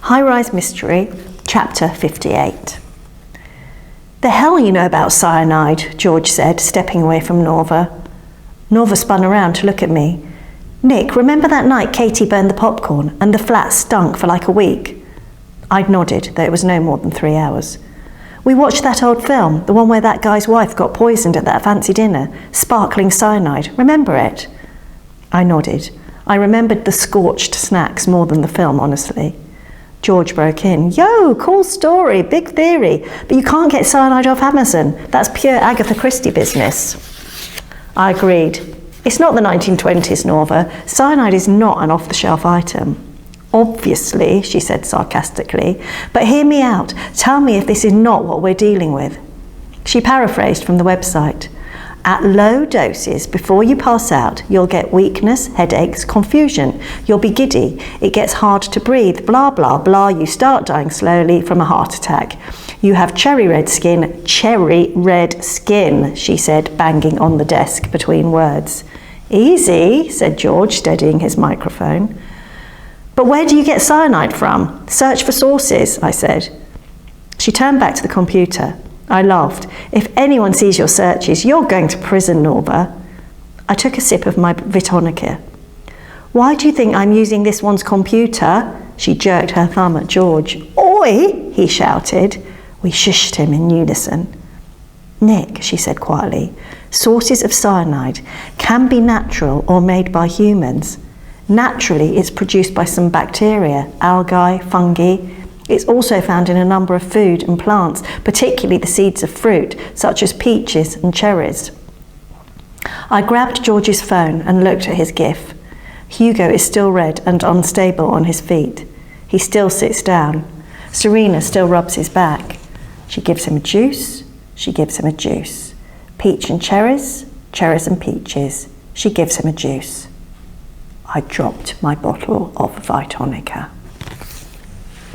High Rise Mystery, Chapter 58. The hell you know about cyanide, George said, stepping away from Norva. Norva spun around to look at me. Nick, remember that night Katie burned the popcorn and the flat stunk for like a week? I'd nodded, though it was no more than 3 hours. We watched that old film, the one where that guy's wife got poisoned at that fancy dinner, sparkling cyanide. Remember it? I nodded. I remembered the scorched snacks more than the film, honestly. George broke in. Yo, cool story, big theory, but you can't get cyanide off Amazon. That's pure Agatha Christie business. I agreed. It's not the 1920s, Norva. Cyanide is not an off-the-shelf item. Obviously, she said sarcastically, but hear me out. Tell me if this is not what we're dealing with. She paraphrased from the website. At low doses, before you pass out, you'll get weakness, headaches, confusion. You'll be giddy. It gets hard to breathe, blah, blah, blah. You start dying slowly from a heart attack. You have cherry red skin, she said, banging on the desk between words. Easy, said George, steadying his microphone. But where do you get cyanide from? Search for sources, I said. She turned back to the computer. I laughed. If anyone sees your searches, you're going to prison, Norva. I took a sip of my Vitonica. Why do you think I'm using this one's computer? She jerked her thumb at George. Oi, he shouted. We shushed him in unison. Nick, she said quietly, sources of cyanide can be natural or made by humans. Naturally, it's produced by some bacteria, algae, fungi. It's also found in a number of food and plants, particularly the seeds of fruit, such as peaches and cherries. I grabbed George's phone and looked at his GIF. Hugo is still red and unstable on his feet. He still sits down. Serena still rubs his back. She gives him a juice. She gives him a juice. Peach and cherries, cherries and peaches. She gives him a juice. I dropped my bottle of Vitonica.